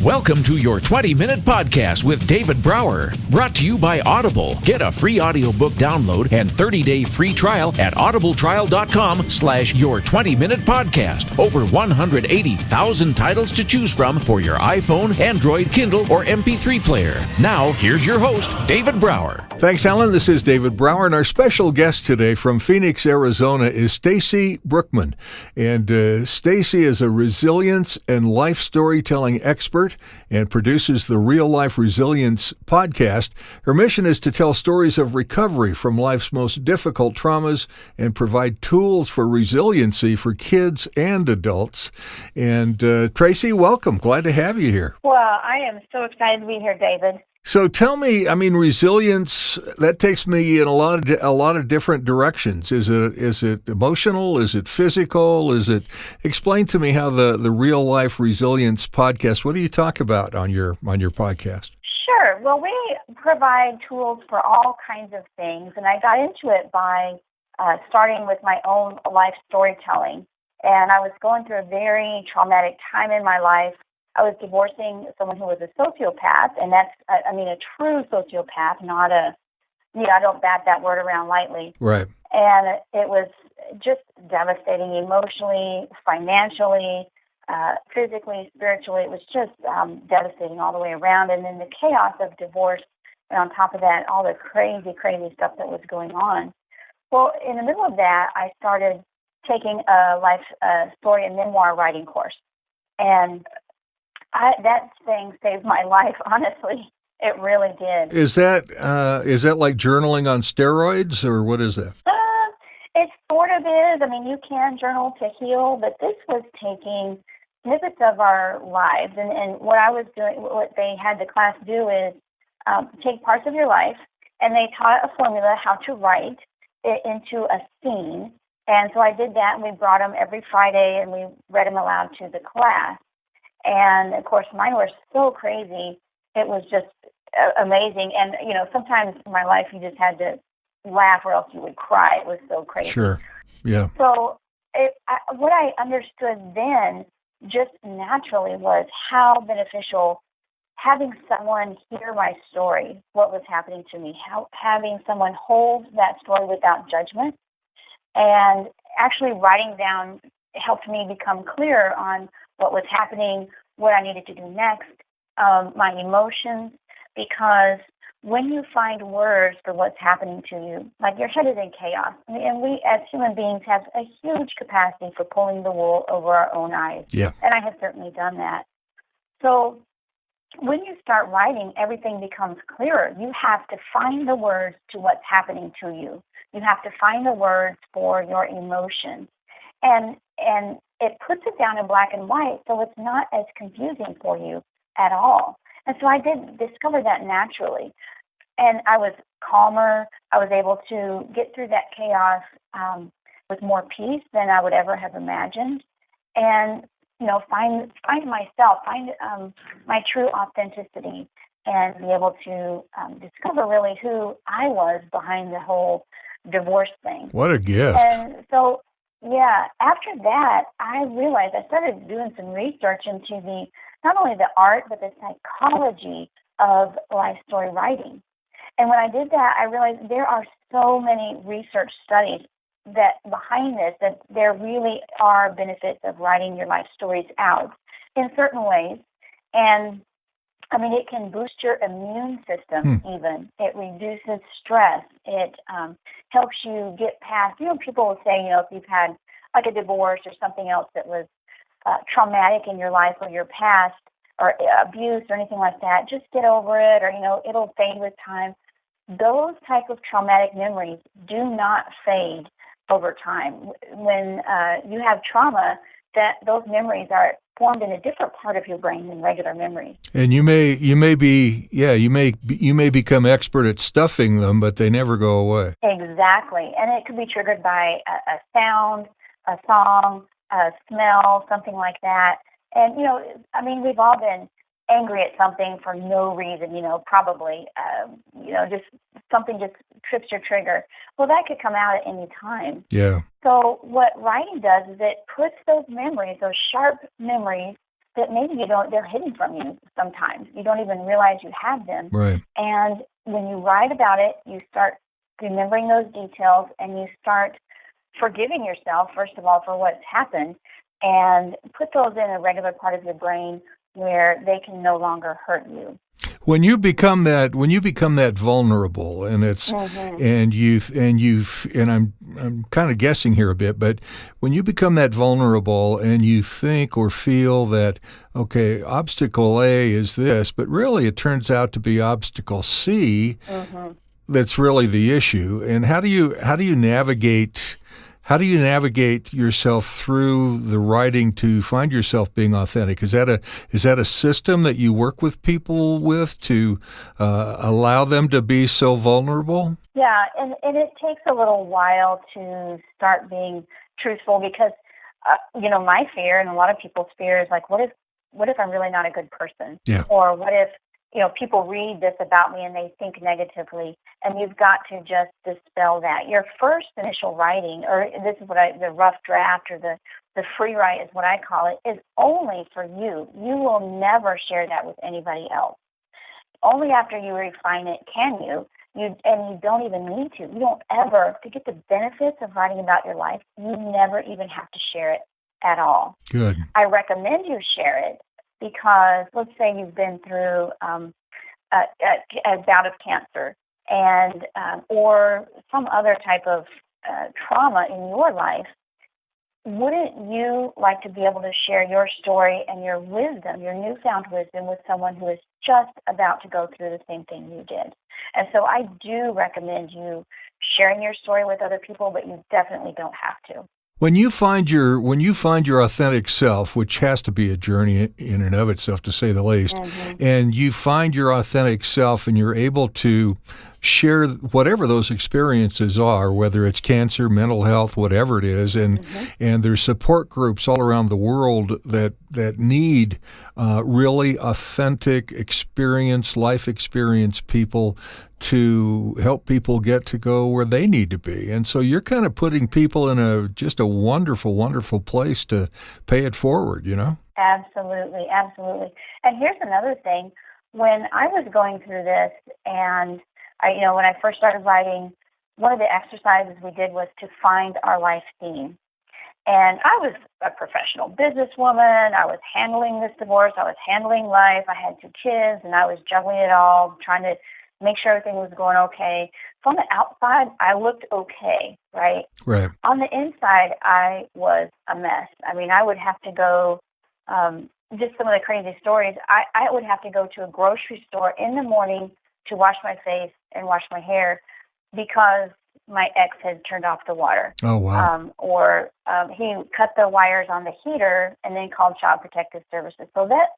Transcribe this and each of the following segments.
Welcome to your 20-minute podcast with David Brower, brought to you by Audible. Get a free audiobook download and 30-day free trial at audibletrial.com/your20-minute podcast. Over 180,000 titles to choose from for your iPhone, Android, Kindle, or MP3 player. Now, here's your host, David Brower. Thanks, Alan. This is David Brower, and our special guest today from Phoenix, Arizona is Stacy Brookman. And Stacy is a resilience and life storytelling expert and produces the Real Life Resilience podcast. Her mission is to tell stories of recovery from life's most difficult traumas and provide tools for resiliency for kids and adults. And Tracy, welcome. Glad to have you here. Well, I am so excited to be here, David. So tell me, resilience, that takes me in a lot of different directions. Is it emotional? Is it physical? Explain to me how the Real Life Resilience podcast, what do you talk about on your podcast? Sure. Well, we provide tools for all kinds of things, and I got into it by starting with my own life storytelling. And I was going through a very traumatic time in my life. I was divorcing someone who was a sociopath, and that's, a true sociopath, not I don't bat that word around lightly. Right. And it was just devastating emotionally, financially, physically, spiritually. It was just devastating all the way around. And then the chaos of divorce, and on top of that, all the crazy, crazy stuff that was going on. Well, in the middle of that, I started taking a life story and memoir writing course. And that thing saved my life, honestly. It really did. Is that like journaling on steroids, or what is that? It sort of is. You can journal to heal, but this was taking snippets of our lives. And what I was doing, what they had the class do is take parts of your life, and they taught a formula how to write it into a scene. And so I did that, and we brought them every Friday, and we read them aloud to the class. And, of course, mine were so crazy. It was just amazing. And, sometimes in my life you just had to laugh or else you would cry. It was so crazy. Sure, yeah. So what I understood then just naturally was how beneficial having someone hear my story, what was happening to me, having someone hold that story without judgment, and actually writing down helped me become clear on what was happening, what I needed to do next, my emotions, because when you find words for what's happening to you, like your head is in chaos. And we as human beings have a huge capacity for pulling the wool over our own eyes. Yeah. And I have certainly done that. So when you start writing, everything becomes clearer. You have to find the words to what's happening to you. You have to find the words for your emotions. And it puts it down in black and white, so it's not as confusing for you at all. And so I did discover that naturally. And I was calmer. I was able to get through that chaos with more peace than I would ever have imagined. And, find myself, find my true authenticity, and be able to discover really who I was behind the whole divorce thing. What a gift. And so, yeah, after that, I realized I started doing some research into not only the art, but the psychology of life story writing. And when I did that, I realized there are so many research studies that behind this, that there really are benefits of writing your life stories out in certain ways. And it can boost your immune system even. It reduces stress. It helps you get past, people will say, if you've had like a divorce or something else that was traumatic in your life or your past, or abuse or anything like that, just get over it, or, it'll fade with time. Those type of traumatic memories do not fade over time. When you have trauma, that those memories are formed in a different part of your brain than regular memories. And you may become expert at stuffing them, but they never go away. Exactly. And it could be triggered by a sound, a song, a smell, something like that. And, we've all been angry at something for no reason, probably, just something just trips your trigger. Well, that could come out at any time. Yeah. So what writing does is it puts those memories, those sharp memories, that maybe they're hidden from you sometimes. You don't even realize you have them. Right. And when you write about it, you start remembering those details, and you start forgiving yourself, first of all, for what's happened, and put those in a regular part of your brain where they can no longer hurt you. When you become that vulnerable, and it's and I'm kind of guessing here a bit, but when you become that vulnerable and you think or feel that, okay, obstacle A is this, but really it turns out to be obstacle C, that's really the issue. And how do you navigate yourself through the writing to find yourself being authentic? Is that a system that you work with people with to allow them to be so vulnerable? Yeah, and it takes a little while to start being truthful because, my fear and a lot of people's fear is like, what if I'm really not a good person? Yeah. Or what if, people read this about me and they think negatively, and you've got to just dispel that. Your first initial writing, or this is the rough draft or the free write is what I call it, is only for you. You will never share that with anybody else. Only after you refine it can you. You don't even need to. You don't ever, to get the benefits of writing about your life, you never even have to share it at all. Good. I recommend you share it because let's say you've been through a bout of cancer and or some other type of trauma in your life. Wouldn't you like to be able to share your story and your wisdom, your newfound wisdom, with someone who is just about to go through the same thing you did? And so I do recommend you sharing your story with other people, but you definitely don't have to. When you find your authentic self, which has to be a journey in and of itself, to say the least, and you find your authentic self and you're able to share whatever those experiences are, whether it's cancer, mental health, whatever it is, and there's support groups all around the world that need really authentic life experience people to help people get to go where they need to be. And so you're kind of putting people in just a wonderful, wonderful place to pay it forward, Absolutely, absolutely. And here's another thing. When I was going through this, and when I first started writing, one of the exercises we did was to find our life theme. And I was a professional businesswoman. I was handling this divorce. I was handling life. I had 2 kids, and I was juggling it all, trying to make sure everything was going okay. From the outside, I looked okay, right? Right. On the inside, I was a mess. I mean, I would have to go, just some of the crazy stories, I would have to go to a grocery store in the morning to wash my face and wash my hair because my ex had turned off the water. Oh, wow. Or he cut the wires on the heater and then called Child Protective Services. So that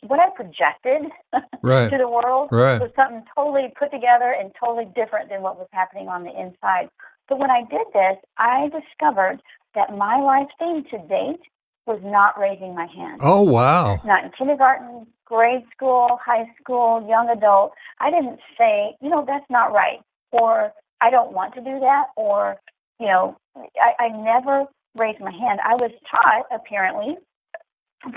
what I projected right. to the world right. was something totally put together and totally different than what was happening on the inside. So when I did this, I discovered that my life theme to date was not raising my hand. Oh, wow. Not in kindergarten, grade school, high school, young adult. I didn't say, that's not right, or I don't want to do that, or, I never raised my hand. I was taught, apparently,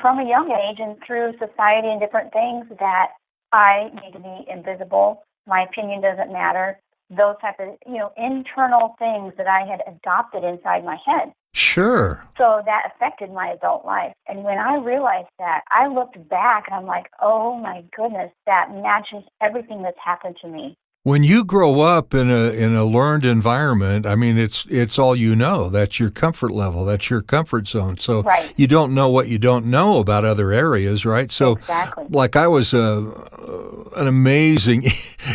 from a young age and through society and different things, that I need to be invisible. My opinion doesn't matter. Those type of, internal things that I had adopted inside my head. Sure. So that affected my adult life. And when I realized that, I looked back and I'm like, oh my goodness, that matches everything that's happened to me. When you grow up in a learned environment, I mean, it's all you know. That's your comfort level. That's your comfort zone. So right. You don't know what you don't know about other areas, right? So, exactly. Like I was an amazing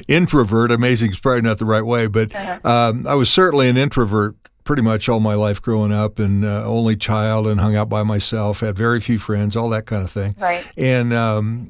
introvert. Amazing is probably not the right way, but I was certainly an introvert pretty much all my life growing up, and only child, and hung out by myself, had very few friends, all that kind of thing. Right. And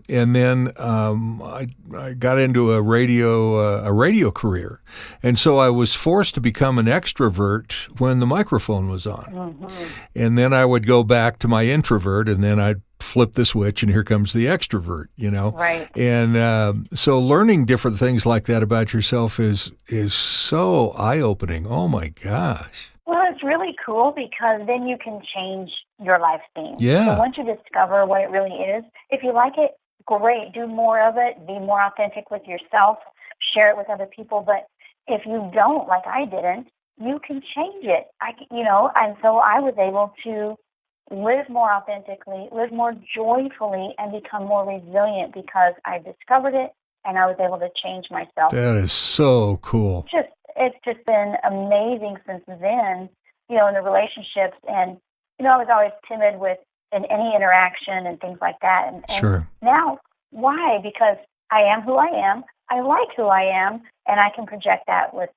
then I got into a radio career, and so I was forced to become an extrovert when the microphone was on. Mm-hmm. And then I would go back to my introvert, and then I'd flip the switch, and here comes the extrovert, Right. And so learning different things like that about yourself is so eye-opening. Oh, my gosh. Well, it's really cool because then you can change your life theme. Yeah. So once you discover what it really is, if you like it, great. Do more of it. Be more authentic with yourself. Share it with other people. But if you don't, like I didn't, you can change it. And so I was able to live more authentically, live more joyfully, and become more resilient because I discovered it and I was able to change myself. That is so cool. It's just been amazing since then, in the relationships. And, I was always timid in any interaction and things like that. And Sure. now, why? Because I am who I am. I like who I am, and I can project that when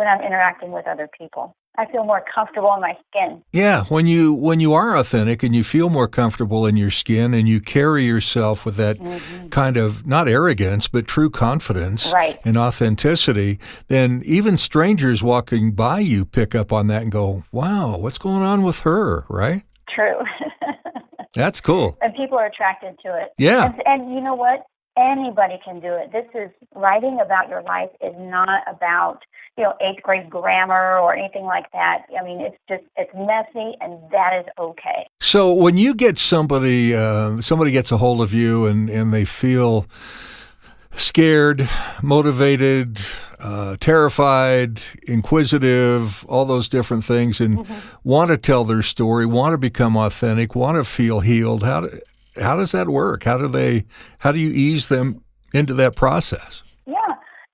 I'm interacting with other people. I feel more comfortable in my skin. Yeah, when you are authentic and you feel more comfortable in your skin and you carry yourself with that kind of, not arrogance, but true confidence and authenticity, then even strangers walking by you pick up on that and go, wow, what's going on with her, right? True. That's cool. And people are attracted to it. Yeah. And you know what? Anybody can do it. This is, writing about your life is not about, 8th grade grammar or anything like that. I mean, it's messy, and that is okay. So when you get somebody gets a hold of you and they feel scared, motivated, terrified, inquisitive, all those different things, and want to tell their story, want to become authentic, want to feel healed, how does that work? How do you ease them into that process? Yeah,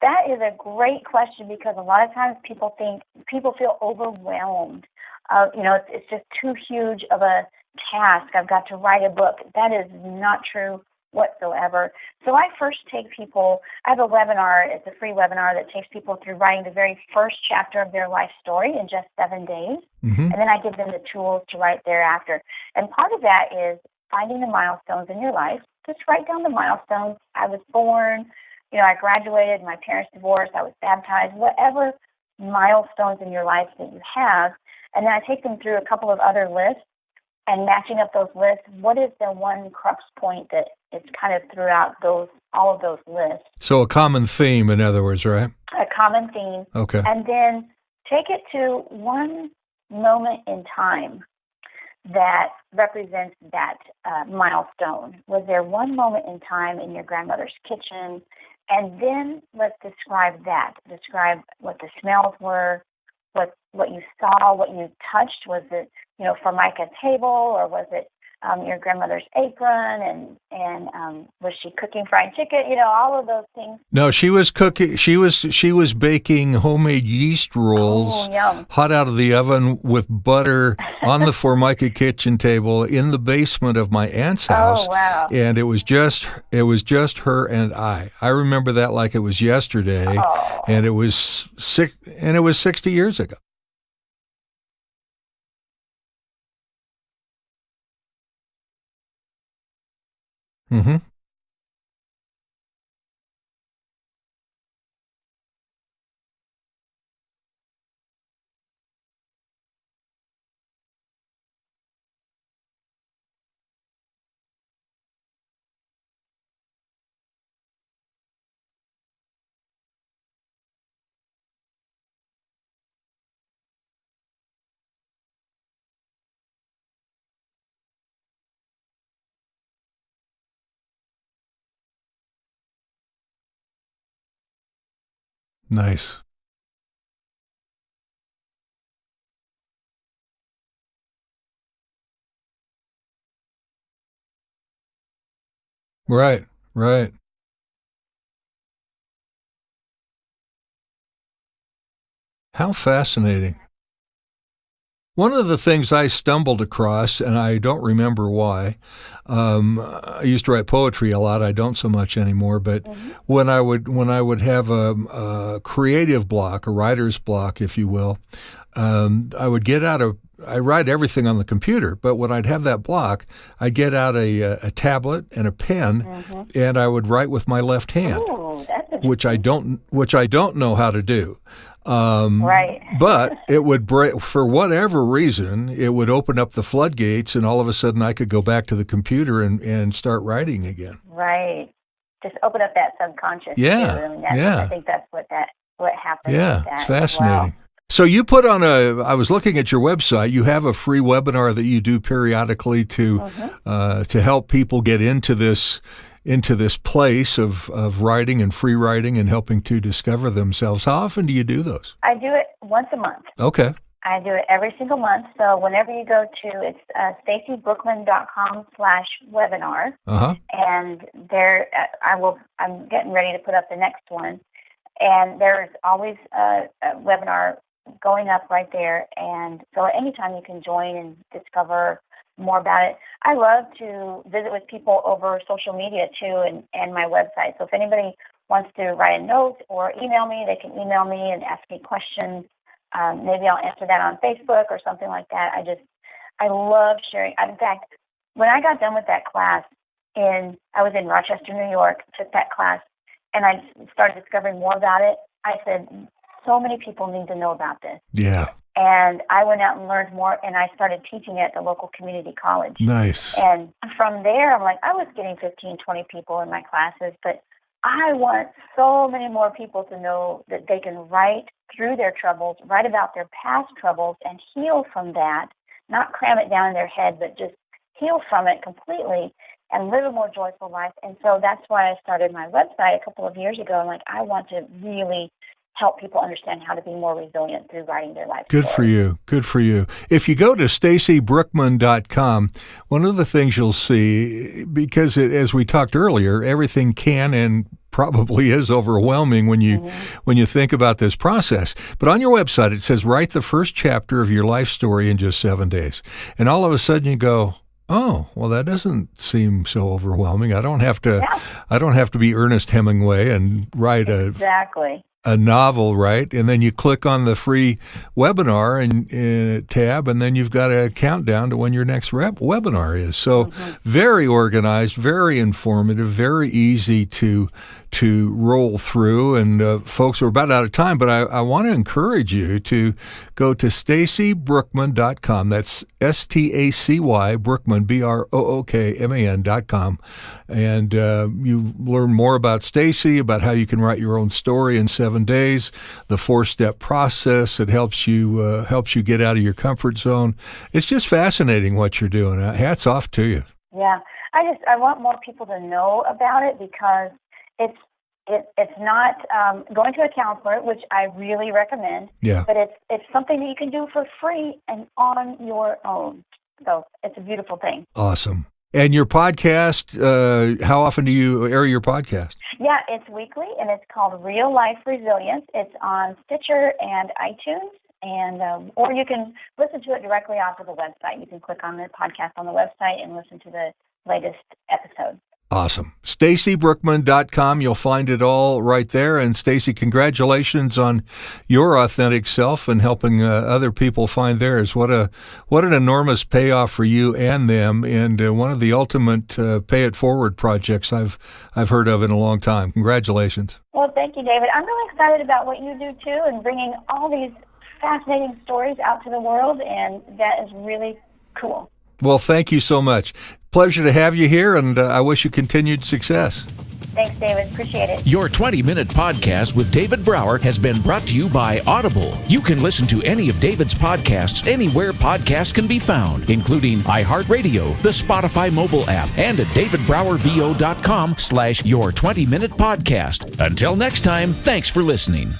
that is a great question because a lot of times people feel overwhelmed. It's just too huge of a task. I've got to write a book. That is not true whatsoever. So I first take people, I have a webinar, it's a free webinar that takes people through writing the very first chapter of their life story in just 7 days. And then I give them the tools to write thereafter. And part of that is finding the milestones in your life. Just write down the milestones. I was born, I graduated, my parents divorced, I was baptized, whatever milestones in your life that you have. And then I take them through a couple of other lists and matching up those lists. What is the one crux point that is kind of throughout all of those lists? So a common theme, in other words, right? A common theme. Okay. And then take it to one moment in time that represents that milestone. Was there one moment in time in your grandmother's kitchen? And then let's describe that. Describe what the smells were, what you saw, what you touched. Was it, Formica table, or was it your grandmother's apron? And was she cooking fried chicken? All of those things. No, she was cooking. She was baking homemade yeast rolls, hot out of the oven with butter on the Formica kitchen table in the basement of my aunt's house. Oh, wow! And it was just her and I. I remember that like it was yesterday, and it was 60 years ago. Mm-hmm. Nice. Right. How fascinating. One of the things I stumbled across, and I don't remember why, I used to write poetry a lot. I don't so much anymore. But when I would have a creative block, a writer's block, if you will, I write everything on the computer. But when I'd have that block, I'd get out a tablet and a pen, and I would write with my left hand, which I don't know how to do. Right. But it would break, for whatever reason, it would open up the floodgates, and all of a sudden I could go back to the computer and start writing again. Right. Just open up that subconscious. Yeah. Too. I mean, I think that's what happens. Yeah, with that it's fascinating. as well. So you put on I was looking at your website, you have a free webinar that you do periodically to help people get into this place of writing and free writing and helping to discover themselves. How often do you do those? I do it once a month. Okay. I do it every single month. So whenever you go to, it's stacybrookman.com/webinar. And there, I'm getting ready to put up the next one. And there's always a webinar going up right there. And so anytime you can join and discover more about it. I love to visit with people over social media too, and my website. So if anybody wants to write a note or email me, they can email me and ask me questions. Maybe I'll answer that on Facebook or something like that. I love sharing. In fact, when I got done with that class I was in Rochester, New York, took that class, and I started discovering more about it. I said, so many people need to know about this. Yeah. And I went out and learned more, and I started teaching at the local community college. Nice. And from there, I'm like, I was getting 15, 20 people in my classes, but I want so many more people to know that they can write through their troubles, write about their past troubles, and heal from that, not cram it down in their head, but just heal from it completely and live a more joyful life. And so that's why I started my website a couple of years ago. I'm like, I want to really help people understand how to be more resilient through writing their life story. Good for you. If you go to stacybrookman.com, one of the things you'll see, because as we talked earlier, everything can and probably is overwhelming when you think about this process. But on your website, it says, write the first chapter of your life story in just 7 days. And all of a sudden you go, oh, well, that doesn't seem so overwhelming. I don't have to be Ernest Hemingway and write a novel, right? And then you click on the free webinar and tab, and then you've got a countdown to when your next webinar is. So very organized, very informative, very easy to roll through. And folks, we're about out of time, but I want to encourage you to go to stacybrookman.com. That's STACY Brookman, BROOKMAN.com. And you learn more about Stacy, about how you can write your own story in 7 days, the 4-step process that helps you get out of your comfort zone. It's just fascinating what you're doing. Hats off to you. Yeah, I want more people to know about it, because it's not going to a counselor, which I really recommend. Yeah. But it's something that you can do for free and on your own. So it's a beautiful thing. Awesome. And your podcast, how often do you air your podcast? Yeah, it's weekly, and it's called Real Life Resilience. It's on Stitcher and iTunes, and or you can listen to it directly off of the website. You can click on the podcast on the website and listen to the latest episode. Awesome. StacyBrookman.com. You'll find it all right there. And Stacy, congratulations on your authentic self and helping other people find theirs. What an enormous payoff for you and them, and one of the ultimate pay it forward projects I've heard of in a long time. Congratulations. Well, thank you, David. I'm really excited about what you do too, and bringing all these fascinating stories out to the world, and that is really cool. Well, thank you so much. Pleasure to have you here, and I wish you continued success. Thanks, David. Appreciate it. Your 20-minute podcast with David Brower has been brought to you by Audible. You can listen to any of David's podcasts anywhere podcasts can be found, including iHeartRadio, the Spotify mobile app, and at davidbrowervo.com/your20-minute podcast. Until next time, thanks for listening.